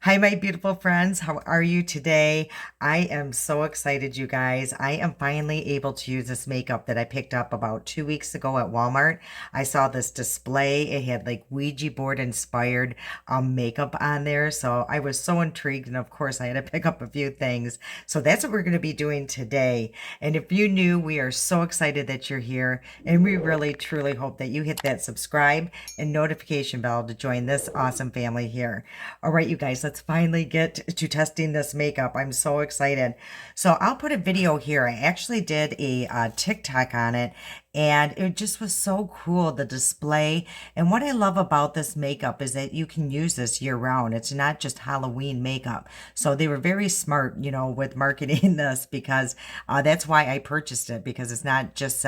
Hi, my beautiful friends. How are you today? I am so excited, you guys. I am finally able to use this makeup that I picked up about 2 weeks ago at Walmart. I saw this display. It had like Ouija board inspired makeup on there. So I was so intrigued. And of course, I had to pick up a few things. So that's what we're going to be doing today. And if you knew, we are so excited that you're here. And we really, truly hope that you hit that subscribe and notification bell to join this awesome family here. All right, you guys, let's finally get to testing this makeup. I'm so excited. So I'll put a video here. I actually did a TikTok on it, and it just was so cool, the display. And what I love about this makeup is that you can use this year round. It's not just Halloween makeup. So they were very smart, with marketing this, because that's why I purchased it, because it's not just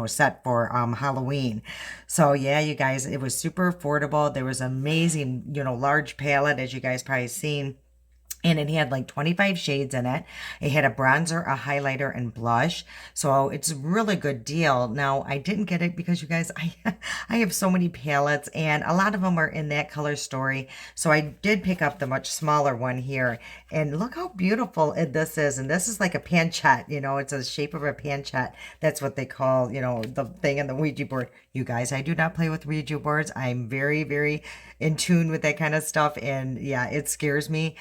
set for Halloween. So yeah, you guys, it was super affordable. There was amazing, large palette, as you guys probably seen. And it had like 25 shades in it. It had a bronzer, a highlighter, and blush. So it's a really good deal. Now, I didn't get it because you guys, I have so many palettes and a lot of them are in that color story. So I did pick up the much smaller one here. And look how beautiful this is. And this is like a planchette, it's a shape of a planchette. That's what they call, the thing in the Ouija board. You guys, I do not play with Ouija boards. I'm very, very in tune with that kind of stuff. And yeah, it scares me.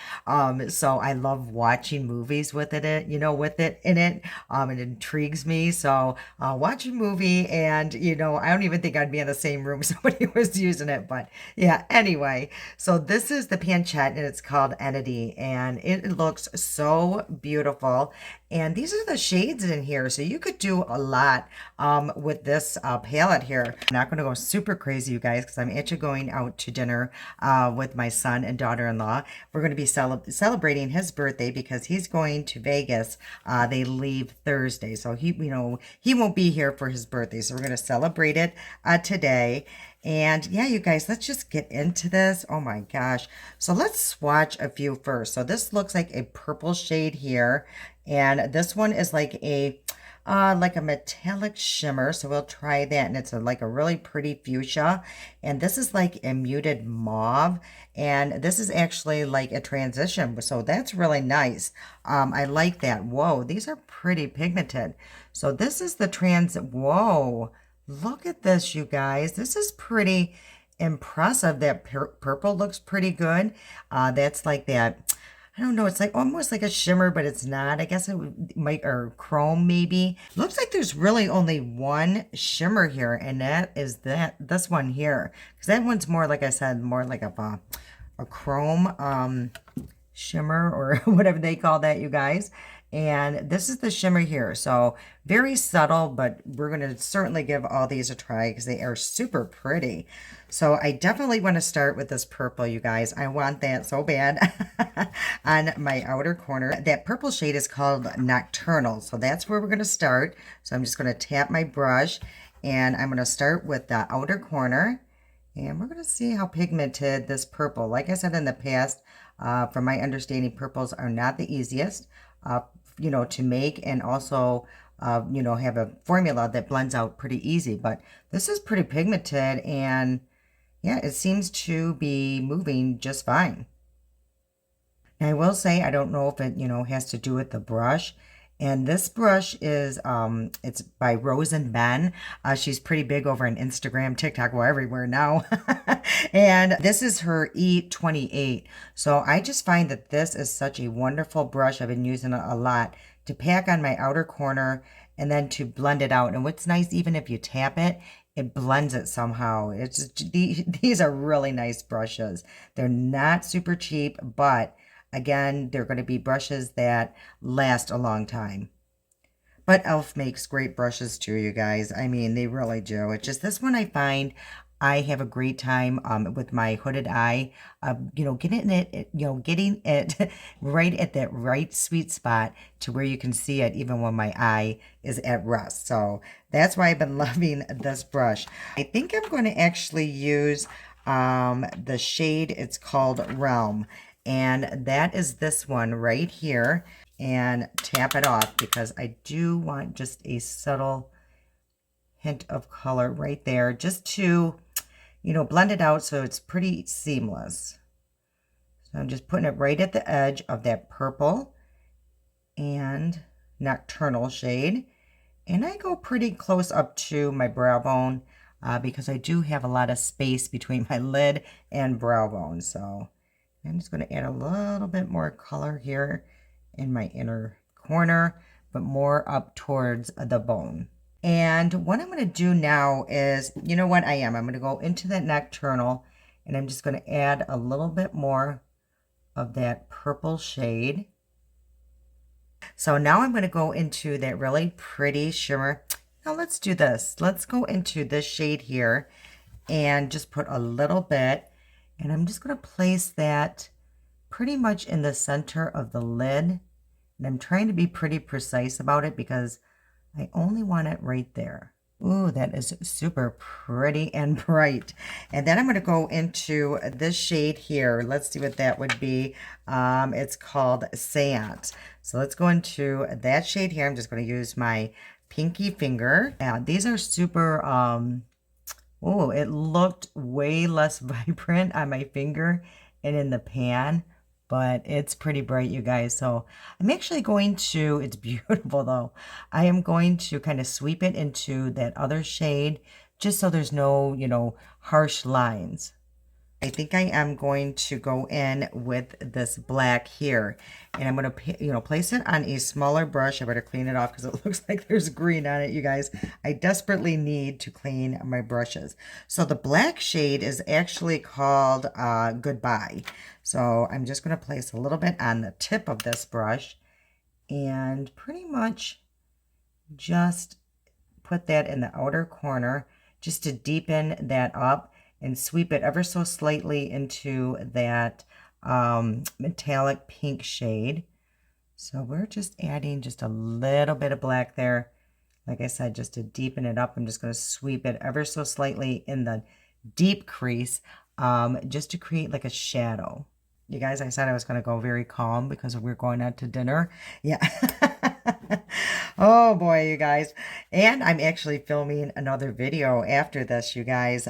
So I love watching movies with it, with it in it. It intrigues me. So watch a movie and, I don't even think I'd be in the same room if somebody was using it. But yeah, anyway. So this is the Planchette and it's called Entity and it looks so beautiful. And these are the shades in here. So you could do a lot with this palette here. I'm not going to go super crazy, you guys, because I'm actually going out to dinner with my son and daughter-in-law. We're going to be celebrating his birthday because he's going to Vegas. They leave Thursday. So he won't be here for his birthday. So we're going to celebrate it today. And yeah, you guys, let's just get into this. Oh my gosh. So let's swatch a few first. So this looks like a purple shade here. And this one is like a metallic shimmer. So we'll try that. And it's like a really pretty fuchsia. And this is like a muted mauve. And this is actually like a transition. So that's really nice. I like that. Whoa, these are pretty pigmented. So this is the whoa. Look at this, you guys. This is pretty impressive. That purple looks pretty good. That's like that. I don't know. It's like almost like a shimmer, but it's not. I guess might, or chrome maybe. Looks like there's really only one shimmer here, and that is this one here. Because that one's more, like I said, more like a chrome shimmer or whatever they call that, you guys. And this is the shimmer here. So very subtle, but we're going to certainly give all these a try because they are super pretty. So I definitely want to start with this purple, you guys. I want that so bad on my outer corner. That purple shade is called Nocturnal. So that's where we're going to start. So I'm just going to tap my brush and I'm going to start with the outer corner. And we're going to see how pigmented this purple. Like I said in the past, from my understanding, purples are not the easiest, to make, and also, have a formula that blends out pretty easy. But this is pretty pigmented, and yeah, it seems to be moving just fine. Now, I will say, I don't know if it, has to do with the brush. And this brush is, it's by Rose and Ben. She's pretty big over on Instagram, TikTok, well, everywhere now. And this is her E28. So I just find that this is such a wonderful brush. I've been using it a lot to pack on my outer corner and then to blend it out. And what's nice, even if you tap it, it blends it somehow. It's just, these are really nice brushes. They're not super cheap, but again, they're going to be brushes that last a long time. But e.l.f. makes great brushes too, you guys. I mean, they really do. It's just this one I find I have a great time with my hooded eye, getting it right at that right sweet spot to where you can see it even when my eye is at rest. So that's why I've been loving this brush. I think I'm going to actually use the shade. It's called Realm. And that is this one right here. And tap it off because I do want just a subtle hint of color right there just to, blend it out so it's pretty seamless. So I'm just putting it right at the edge of that purple and Nocturnal shade. And I go pretty close up to my brow bone because I do have a lot of space between my lid and brow bone. So I'm just going to add a little bit more color here in my inner corner, but more up towards the bone. And what I'm going to do now is, you know what I'm going to go into that Nocturnal, and I'm just going to add a little bit more of that purple shade. So now I'm going to go into that really pretty shimmer. Now let's do this. Let's go into this shade here and just put a little bit. And I'm just going to place that pretty much in the center of the lid. And I'm trying to be pretty precise about it because I only want it right there. Ooh, that is super pretty and bright. And then I'm going to go into this shade here. Let's see what that would be. It's called Seance. So let's go into that shade here. I'm just going to use my pinky finger. Yeah, these are super, oh, it looked way less vibrant on my finger and in the pan, but it's pretty bright, you guys. So I'm actually going to, it's beautiful though. I am going to kind of sweep it into that other shade just so there's no, you know, harsh lines. I think I am going to go in with this black here, and I'm going to, you know, place it on a smaller brush. I better clean it off because it looks like there's green on it, you guys. I desperately need to clean my brushes. So the black shade is actually called Goodbye. So I'm just going to place a little bit on the tip of this brush and pretty much just put that in the outer corner just to deepen that up and sweep it ever so slightly into that metallic pink shade. So we're just adding just a little bit of black there. Like I said, just to deepen it up, I'm just going to sweep it ever so slightly in the deep crease just to create like a shadow. You guys, I said I was going to go very calm because we're going out to dinner. Yeah. Oh boy, you guys. And I'm actually filming another video after this, you guys.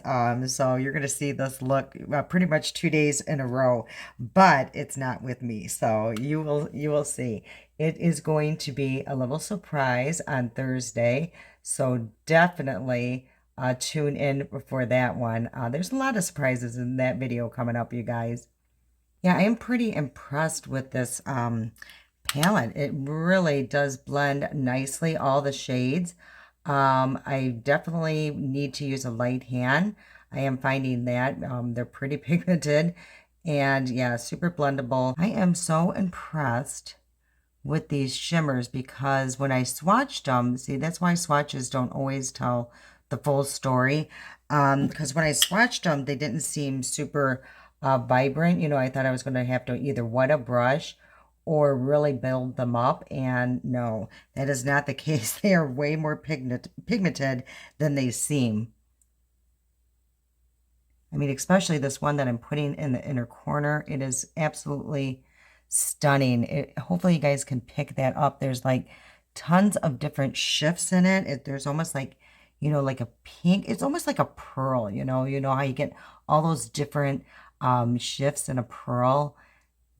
So you're going to see this look pretty much 2 days in a row, but it's not with me. So you will see. It is going to be a little surprise on Thursday. So definitely tune in for that one. There's a lot of surprises in that video coming up, you guys. Yeah, I am pretty impressed with this palette. It really does blend nicely, all the shades. I definitely need to use a light hand. I am finding that they're pretty pigmented and yeah, super blendable. I am so impressed with these shimmers because when I swatched them, see, that's why swatches don't always tell the full story. Because when I swatched them, they didn't seem super vibrant. You know, I thought I was going to have to either wet a brush or really build them up, and no, that is not the case. They are way more pigmented than they seem. I mean, especially this one that I'm putting in the inner corner. It is absolutely stunning. Hopefully you guys can pick that up. There's like tons of different shifts in it. There's almost like, you know, like a pink. It's almost like a pearl, you know how you get all those different shifts in a pearl.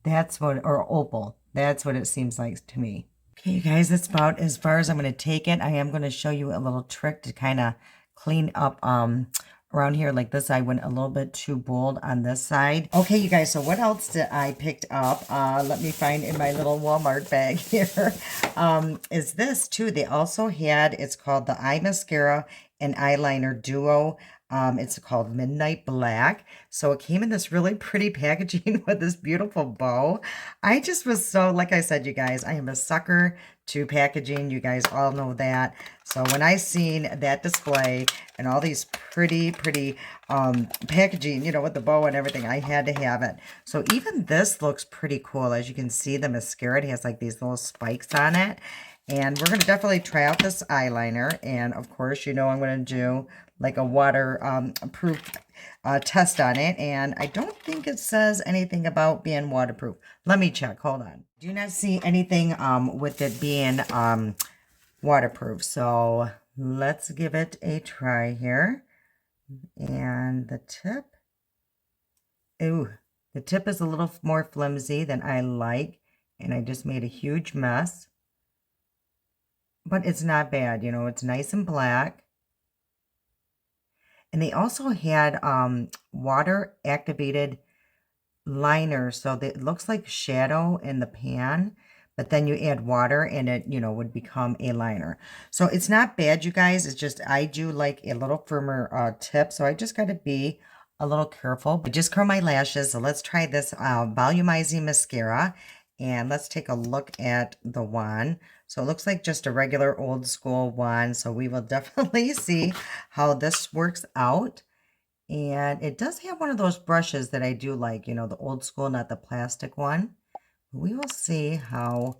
That's what, or opal. That's what it seems like to me. Okay, you guys, that's about as far as I'm going to take it. I am going to show you a little trick to kind of clean up around here like this. I went a little bit too bold on this side. Okay, you guys, so what else did I picked up? Let me find in my little Walmart bag here. Is this too. They also had, it's called the Eye Mascara and Eyeliner Duo. It's called Midnight Black. So it came in this really pretty packaging with this beautiful bow. I just was so, like I said, you guys, I am a sucker to packaging. You guys all know that. So when I seen that display and all these pretty packaging, you know, with the bow and everything, I had to have it. So even this looks pretty cool. As you can see, the mascara, it has like these little spikes on it. And we're going to definitely try out this eyeliner. And of course, you know, I'm going to do like a water proof test on it. And I don't think it says anything about being waterproof. Let me check. Hold on. Do not see anything with it being waterproof. So let's give it a try here. And the tip. Ooh, The tip is a little more flimsy than I like, and I just made a huge mess. But it's not bad, you know, it's nice and black. And they also had water activated liner, so that it looks like shadow in the pan, but then you add water and it, you know, would become a liner. So it's not bad, you guys. It's just I do like a little firmer tip, so I just got to be a little careful. I just curl my lashes, so let's try this volumizing mascara, and let's take a look at the wand. So it looks like just a regular old school wand, so we will definitely see how this works out. And it does have one of those brushes that I do like, you know, the old school, not the plastic one. We will see how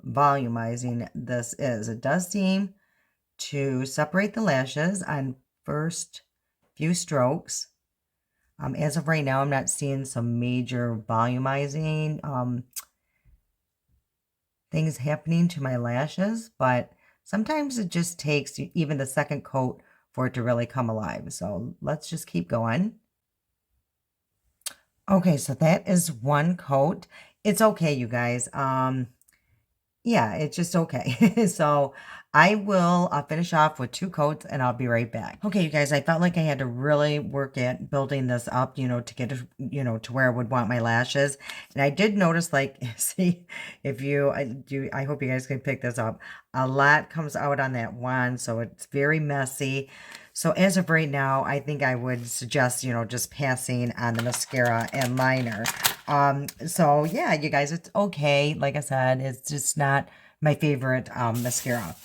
volumizing this is. It does seem to separate the lashes on first few strokes. As of right now, I'm not seeing some major volumizing things happening to my lashes, but sometimes it just takes even the second coat for it to really come alive. So let's just keep going. Okay, so that is one coat. It's okay, you guys. Yeah, it's just okay. So I will finish off with two coats and I'll be right back. Okay, you guys, I felt like I had to really work at building this up, you know, to get it, you know, to where I would want my lashes. And I did notice, like, see, if you, I hope you guys can pick this up. A lot comes out on that wand, so it's very messy. So as of right now, I think I would suggest, you know, just passing on the mascara and liner. So yeah, you guys, it's okay. Like I said, it's just not my favorite mascara.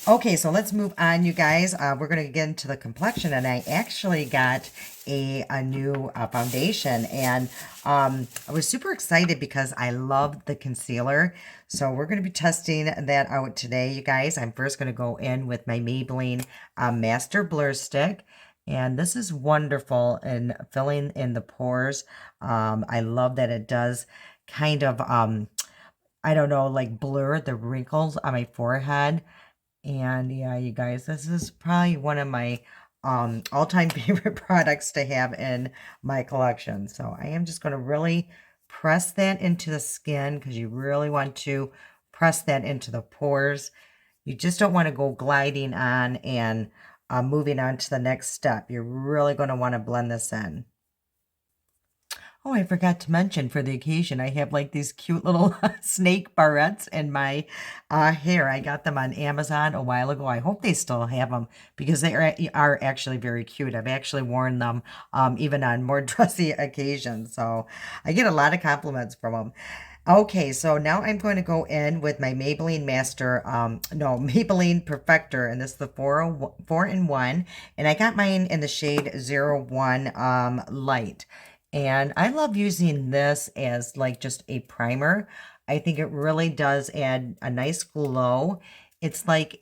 Okay, so let's move on, you guys. We're going to get into the complexion, and I actually got a new foundation, and I was super excited because I love the concealer. So we're going to be testing that out today, you guys. I'm first going to go in with my Maybelline Master Blur Stick. And this is wonderful in filling in the pores. I love that it does kind of, I don't know, like blur the wrinkles on my forehead. And yeah, you guys, this is probably one of my all-time favorite products to have in my collection. So I am just going to really press that into the skin because you really want to press that into the pores. You just don't want to go gliding on and moving on to the next step. You're really going to want to blend this in. Oh, I forgot to mention for the occasion, I have like these cute little snake barrettes in my hair. I got them on Amazon a while ago. I hope they still have them because they are actually very cute. I've actually worn them even on more dressy occasions. So I get a lot of compliments from them. Okay, so now I'm going to go in with my Maybelline Maybelline Perfector, and this is the 4-in-1, and I got mine in the shade 01 Light. And I love using this as like just a primer. I think it really does add a nice glow. It's like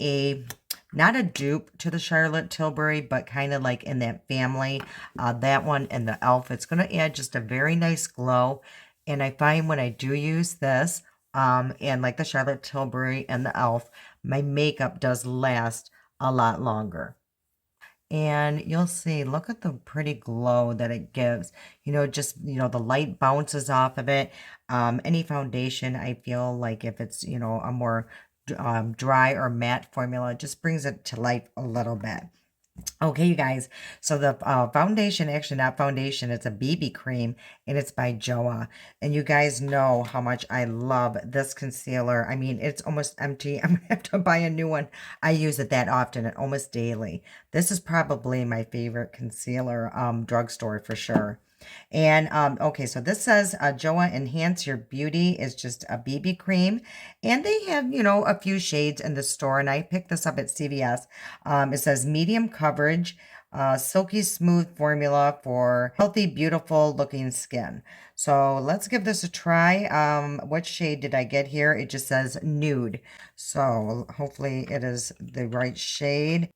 not a dupe to the Charlotte Tilbury, but kind of like in that family. That one and the e.l.f. It's going to add just a very nice glow. And I find when I do use this, and like the Charlotte Tilbury and the e.l.f., my makeup does last a lot longer. And you'll see, look at the pretty glow that it gives. You know, just, you know, the light bounces off of it. Any foundation, I feel like if it's, you know, a more dry or matte formula, it just brings it to life a little bit. Okay, you guys, so the foundation, actually not foundation, it's a BB cream, and it's by Joah. And you guys know how much I love this concealer. I mean, it's almost empty. I'm gonna have to buy a new one. I use it that often and almost daily. This is probably my favorite concealer drugstore for sure. And okay, so this says Joah Enhance Your Beauty is just a BB cream. And they have, you know, a few shades in the store. And I picked this up at CVS. It says medium coverage, silky smooth formula for healthy, beautiful looking skin. So let's give this a try. What shade did I get here? It just says nude. So hopefully it is the right shade.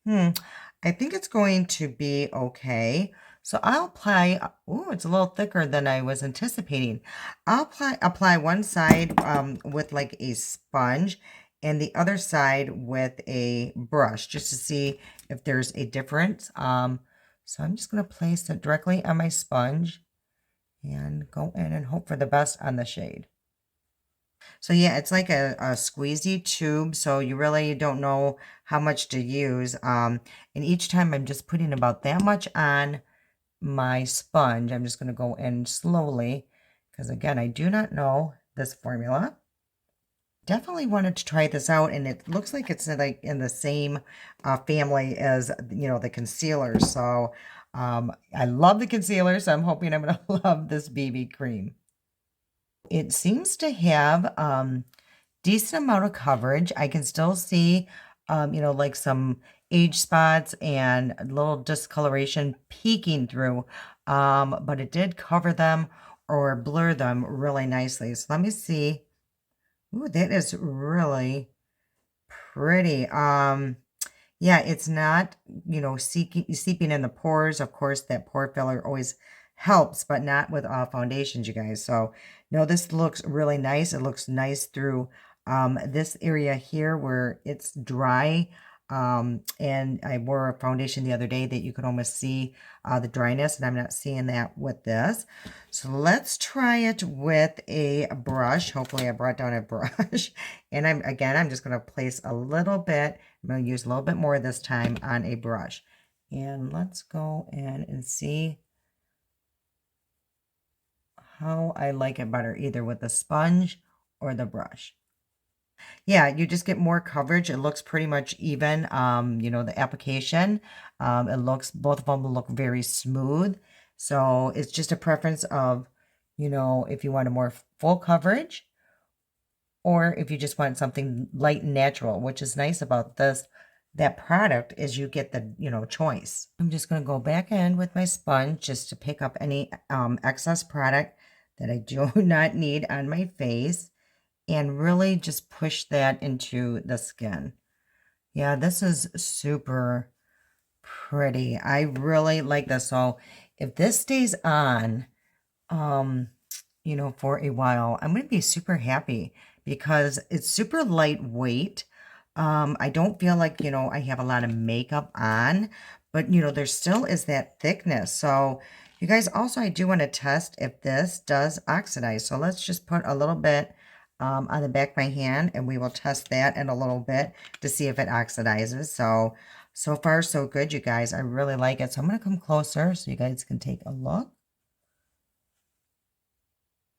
I think it's going to be okay. So I'll apply, oh, it's a little thicker than I was anticipating. I'll apply one side with like a sponge and the other side with a brush just to see if there's a difference. So I'm just going to place it directly on my sponge and go in and hope for the best on the shade. So yeah, it's like a squeezy tube, so you really don't know how much to use. And each time I'm just putting about that much on my sponge. I'm just going to go in slowly because again, I do not know this formula. Definitely wanted to try this out, and it looks like it's like in the same family as, you know, the concealer. So I love the concealer, so I'm hoping I'm going to love this BB cream. It seems to have decent amount of coverage. I can still see, you know, like some age spots and a little discoloration peeking through, but it did cover them or blur them really nicely. So let me see. Ooh, that is really pretty. Yeah, it's not, you know, seeping in the pores. Of course, that pore filler always helps, but not with foundations, you guys. So, no, this looks really nice. It looks nice through this area here where it's dry. And I wore a foundation the other day that you could almost see the dryness, and I'm not seeing that with this. So let's try it with a brush. Hopefully I brought down a brush. And I'm just going to place a little bit. I'm going to use a little bit more this time on a brush. And let's go in and see how I like it better, either with the sponge or the brush. Yeah, you just get more coverage. It looks pretty much even. You know, the application, it looks, both of them look very smooth. So it's just a preference of, you know, if you want a more full coverage or if you just want something light and natural, which is nice about this, that product is you get the, you know, choice. I'm just going to go back in with my sponge just to pick up any excess product that I do not need on my face and really just push that into the skin. Yeah, this is super pretty. I really like this. So if this stays on, you know, for a while, I'm going to be super happy because it's super lightweight. I don't feel like, you know, I have a lot of makeup on, but, you know, there still is that thickness. So you guys, also, I do want to test if this does oxidize. So let's just put a little bit on the back of my hand, and we will test that in a little bit to see if it oxidizes. So far, so good, you guys. I really like it. So I'm going to come closer so you guys can take a look.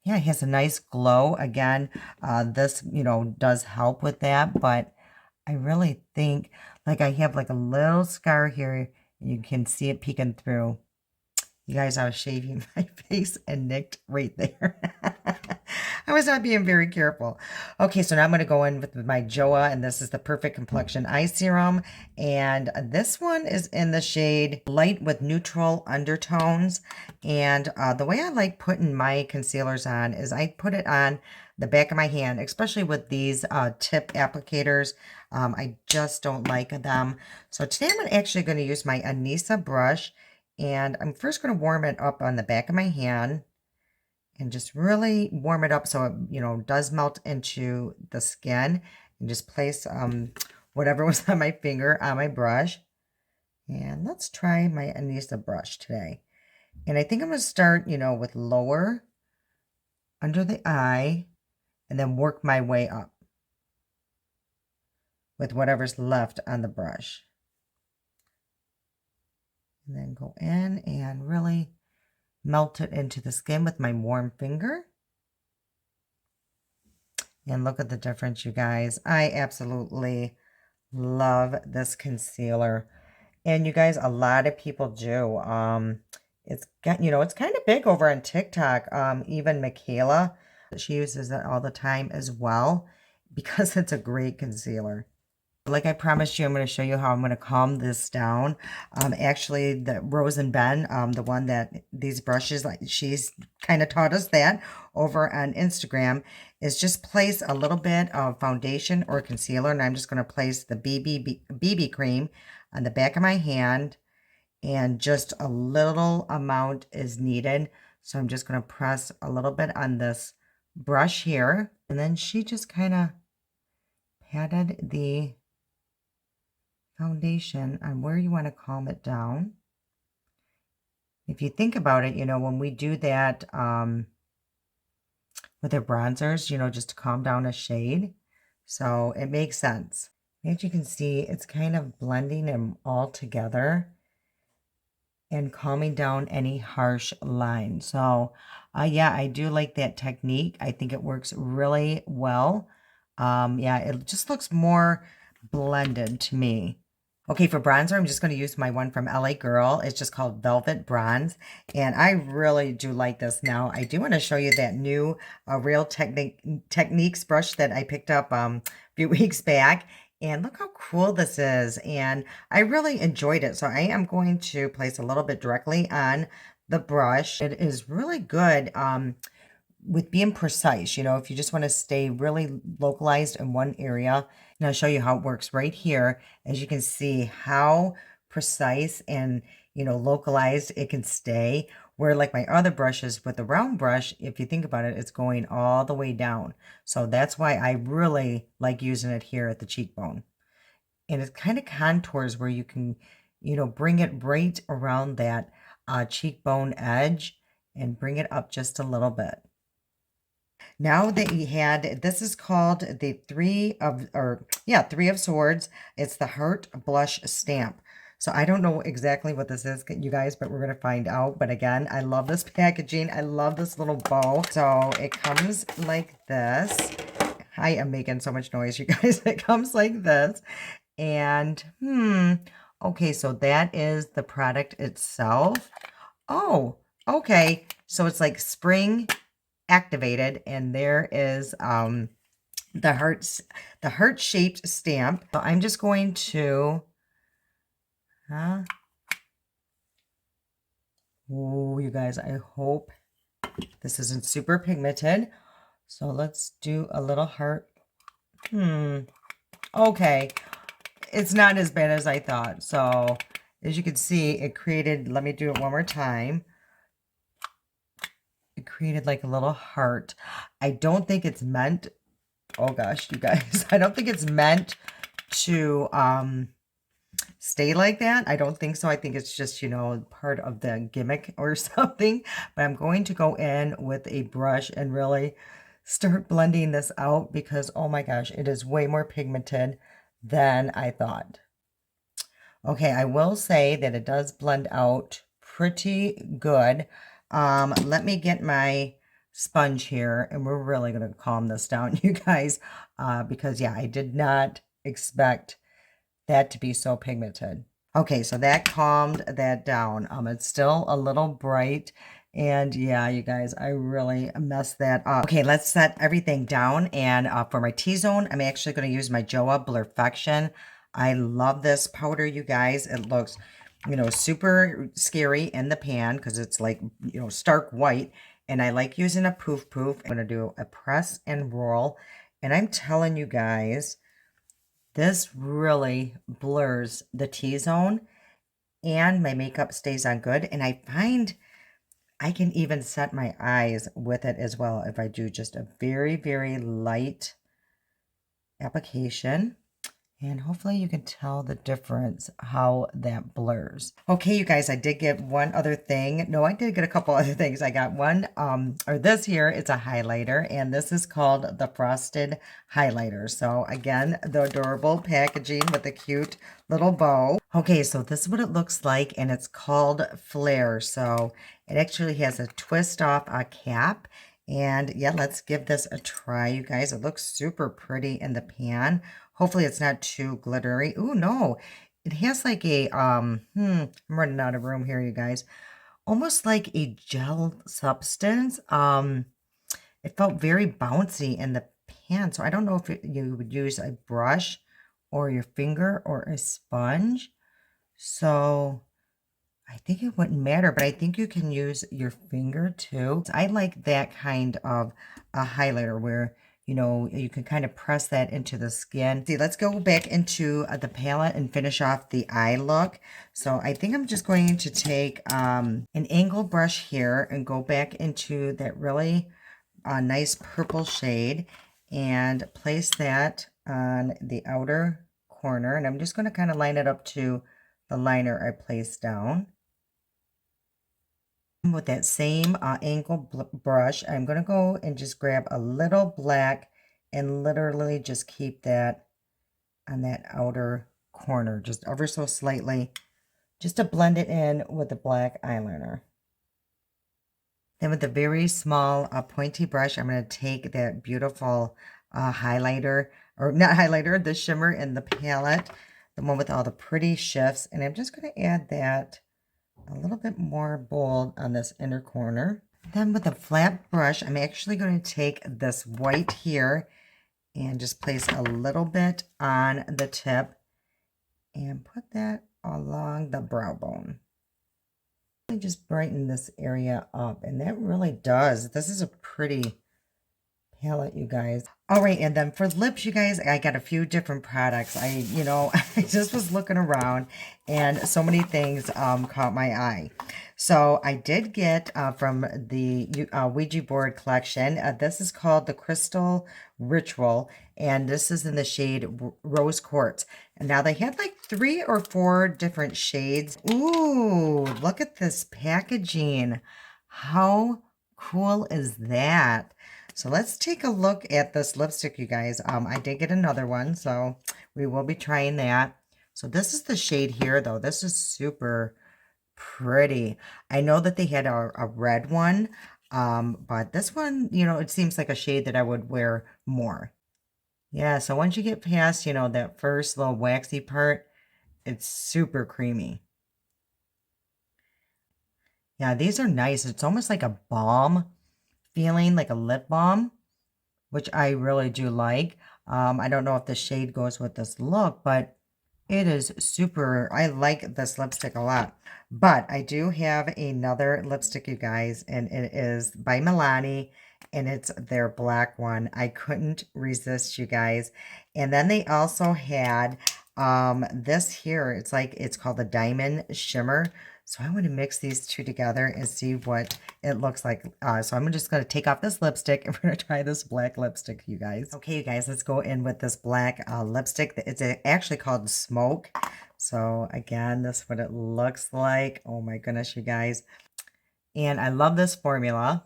Yeah, it has a nice glow. Again, this, you know, does help with that, but I really think, like, I have like a little scar here. You can see it peeking through. You guys, I was shaving my face and nicked right there. I was not being very careful. Okay, so now I'm going to go in with my Joah, and this is the Perfect Complexion Eye Serum. And this one is in the shade Light with Neutral Undertones. And the way I like putting my concealers on is I put it on the back of my hand, especially with these tip applicators. I just don't like them. So today I'm actually going to use my Anissa brush. And I'm first going to warm it up on the back of my hand and just really warm it up so it, you know, does melt into the skin. And just place whatever was on my finger on my brush. And let's try my Anissa brush today. And I think I'm going to start, you know, with lower under the eye and then work my way up with whatever's left on the brush. And then go in and really melt it into the skin with my warm finger. And look at the difference, you guys. I absolutely love this concealer. And you guys, a lot of people do. It's got, you know, it's kind of big over on TikTok. Even Michaela, she uses it all the time as well because it's a great concealer. Like I promised you, I'm going to show you how I'm going to calm this down. Actually, the Rose and Ben, the one that these brushes, like she's kind of taught us that over on Instagram, is just place a little bit of foundation or concealer, and I'm just going to place the BB cream on the back of my hand, and just a little amount is needed. So I'm just going to press a little bit on this brush here, and then she just kind of patted the foundation on where you want to calm it down. If you think about it, you know, when we do that with our bronzers, you know, just to calm down a shade. So it makes sense. As you can see, it's kind of blending them all together and calming down any harsh line. So yeah, I do like that technique. I think it works really well. Yeah, it just looks more blended to me. Okay, for bronzer, I'm just going to use my one from LA Girl. It's just called Velvet Bronze. And I really do like this now. I do want to show you that new Real Techniques brush that I picked up a few weeks back. And look how cool this is. And I really enjoyed it. So I am going to place a little bit directly on the brush. It is really good. With being precise, you know, if you just want to stay really localized in one area, and I'll show you how it works right here. As you can see how precise and, you know, localized it can stay. Where like my other brushes with the round brush, if you think about it, it's going all the way down. So that's why I really like using it here at the cheekbone. And it kind of contours where you can, you know, bring it right around that cheekbone edge and bring it up just a little bit. Now that you had, this is called the Three of Swords. It's the Heart Blush Stamp. So I don't know exactly what this is, you guys, but we're going to find out. But again, I love this packaging. I love this little bow. So it comes like this. I am making so much noise, you guys. It comes like this. And, okay, so that is the product itself. Oh, okay. So it's like spring activated, and there is the heart-shaped stamp. So I'm just going to oh, you guys, I hope this isn't super pigmented. So let's do a little heart. Okay, it's not as bad as I thought. So as you can see, it created, let me do it one more time. It created like a little heart. I don't think it's meant, oh gosh, you guys, I don't think it's meant to stay like that. I don't think so. I think it's just, you know, part of the gimmick or something. But I'm going to go in with a brush and really start blending this out because, oh my gosh, it is way more pigmented than I thought. Okay, I will say that it does blend out pretty good. Let me get my sponge here, and we're really going to calm this down, you guys, because, yeah, I did not expect that to be so pigmented. Okay, so that calmed that down. It's still a little bright, and yeah, you guys, I really messed that up. Okay, let's set everything down, and for my T-zone, I'm actually going to use my Joah Perfection. I love this powder, you guys. It looks, you know, super scary in the pan because it's like, you know, stark white, and I like using a poof. I'm going to do a press and roll, and I'm telling you guys, this really blurs the T-zone and my makeup stays on good. And I find I can even set my eyes with it as well if I do just a very, very light application. And hopefully you can tell the difference how that blurs. Okay, you guys, I did get one other thing. No, I did get a couple other things. I got one, or this here, it's a highlighter, and this is called the Frosted Highlighter. So again, the adorable packaging with the cute little bow. Okay, so this is what it looks like, and it's called Flare. So it actually has a twist off a cap. And yeah, let's give this a try, you guys. It looks super pretty in the pan. Hopefully it's not too glittery. Ooh, no. It has like a, I'm running out of room here, you guys. Almost like a gel substance. It felt very bouncy in the pan. So I don't know if you would use a brush or your finger or a sponge. So I think it wouldn't matter, but I think you can use your finger too. I like that kind of a highlighter where, you know, you can kind of press that into the skin. See, let's go back into the palette and finish off the eye look. So I think I'm just going to take an angle brush here and go back into that really nice purple shade and place that on the outer corner. And I'm just going to kind of line it up to the liner I placed down. With that same angle brush, I'm going to go and just grab a little black and literally just keep that on that outer corner, just ever so slightly, just to blend it in with the black eyeliner. Then with a very small pointy brush, I'm going to take that beautiful highlighter, or not highlighter, the shimmer in the palette, the one with all the pretty shifts, and I'm just going to add that a little bit more bold on this inner corner. Then with a flat brush, I'm actually going to take this white here and just place a little bit on the tip and put that along the brow bone. I just brighten this area up, and that really does. This is a pretty palette, you guys. All right, and then for lips, you guys, I got a few different products. I just was looking around, and so many things caught my eye. So I did get from the Ouija board collection. This is called the Crystal Ritual, and this is in the shade Rose Quartz. And now they had like 3 or 4 different shades. Ooh, look at this packaging. How cool is that? So let's take a look at this lipstick, you guys. I did get another one, so we will be trying that. So this is the shade here, though. This is super pretty. I know that they had a red one, but this one, it seems like a shade that I would wear more. Yeah, so once you get past, that first little waxy part, it's super creamy. Yeah, these are nice. It's almost like a balm feeling, like a lip balm, which I really do like. I don't know if the shade goes with this look, but it is super. I like this lipstick a lot. But I do have another lipstick, you guys, and it is by Milani, and it's their black one. I couldn't resist, you guys. And then they also had this here. It's called the Diamond Shimmer. So I want to mix these two together and see what it looks like. So I'm just going to take off this lipstick and we're going to try this black lipstick, you guys. Okay, you guys, let's go in with this black lipstick. It's actually called Smoke. So again, this is what it looks like. Oh my goodness, you guys. And I love this formula.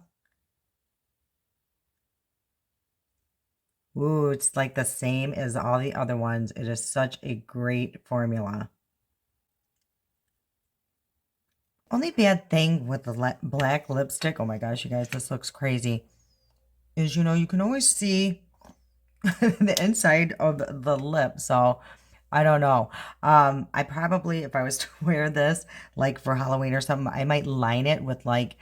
Ooh, it's like the same as all the other ones. It is such a great formula. Only bad thing with the black lipstick, oh my gosh, you guys, this looks crazy, is, you can always see the inside of the lip. So I don't know. I probably, if I was to wear this, like for Halloween or something, I might line it with like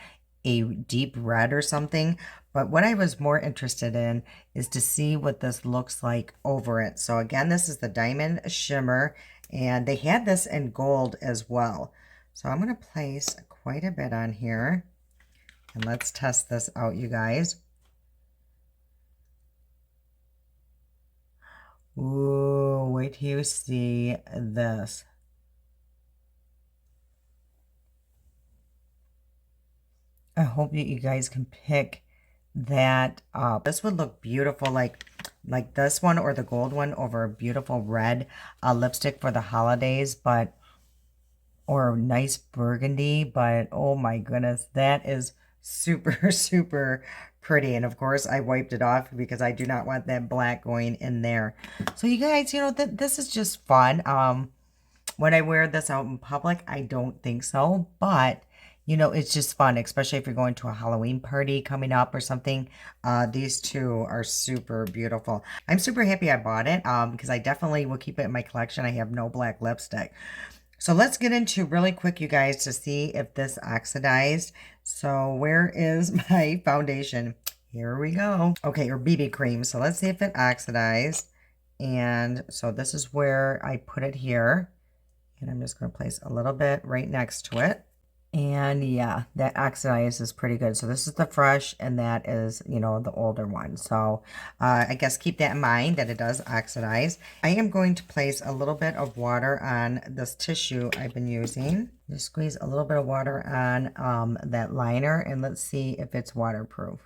a deep red or something. But what I was more interested in is to see what this looks like over it. So again, this is the Diamond Shimmer, and they had this in gold as well. So I'm going to place quite a bit on here, and let's test this out, you guys. Ooh, wait till you see this. I hope that you guys can pick that up. This would look beautiful, like this one or the gold one over a beautiful red lipstick for the holidays, or nice burgundy, but oh my goodness, that is super, super pretty. And of course, I wiped it off because I do not want that black going in there. So you guys, this is just fun. Would I wear this out in public? I don't think so, but it's just fun, especially if you're going to a Halloween party coming up or something. These two are super beautiful. I'm super happy I bought it because I definitely will keep it in my collection. I have no black lipstick. So let's get into really quick, you guys, to see if this oxidized. So where is my foundation? Here we go. Okay, or BB cream. So let's see if it oxidized. And so this is where I put it here. And I'm just going to place a little bit right next to it. And yeah, that oxidizes pretty good. So this is the fresh, and that is, the older one. So I guess keep that in mind that it does oxidize. I am going to place a little bit of water on this tissue I've been using. Just squeeze a little bit of water on that liner, and let's see if it's waterproof.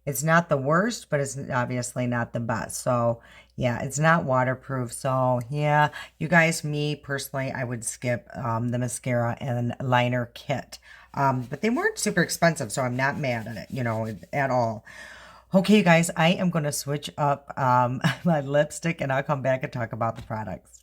It's not the worst, but it's obviously not the best. So yeah, it's not waterproof. So yeah, you guys, me personally, I would skip the mascara and liner kit. But they weren't super expensive, so I'm not mad at it, at all. Okay, you guys, I am going to switch up my lipstick and I'll come back and talk about the products.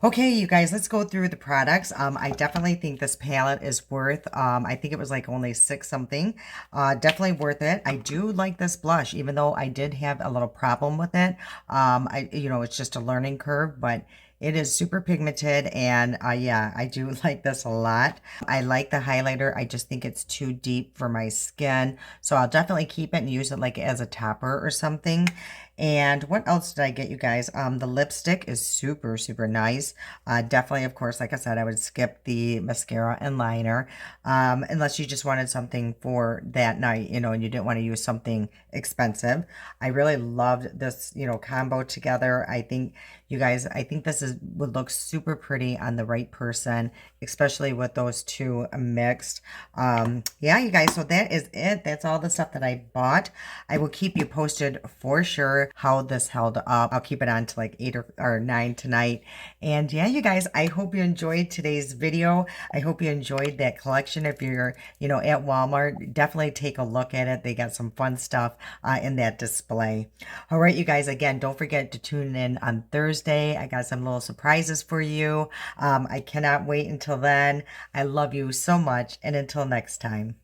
Okay, you guys, let's go through the products. I definitely think this palette is worth, I think it was like only six something. Definitely worth it. I do like this blush, even though I did have a little problem with it. It's just a learning curve, but it is super pigmented and yeah, I do like this a lot. I like the highlighter. I just think it's too deep for my skin. So I'll definitely keep it and use it like as a topper or something. And what else did I get, you guys? The lipstick is super, super nice. Definitely, of course, like I said, I would skip the mascara and liner, unless you just wanted something for that night, and you didn't want to use something expensive. I really loved this, combo together. I think, you guys, I think this would look super pretty on the right person, especially with those two mixed. Yeah, you guys, so that is it. That's all the stuff that I bought. I will keep you posted for sure how this held up. I'll keep it on to like 8 or 9 tonight. And yeah, you guys, I hope you enjoyed today's video. I hope you enjoyed that collection. If you're, at Walmart, definitely take a look at it. They got some fun stuff in that display. All right, you guys, again, don't forget to tune in on Thursday. I got some little surprises for you. I cannot wait until then. I love you so much. And until next time.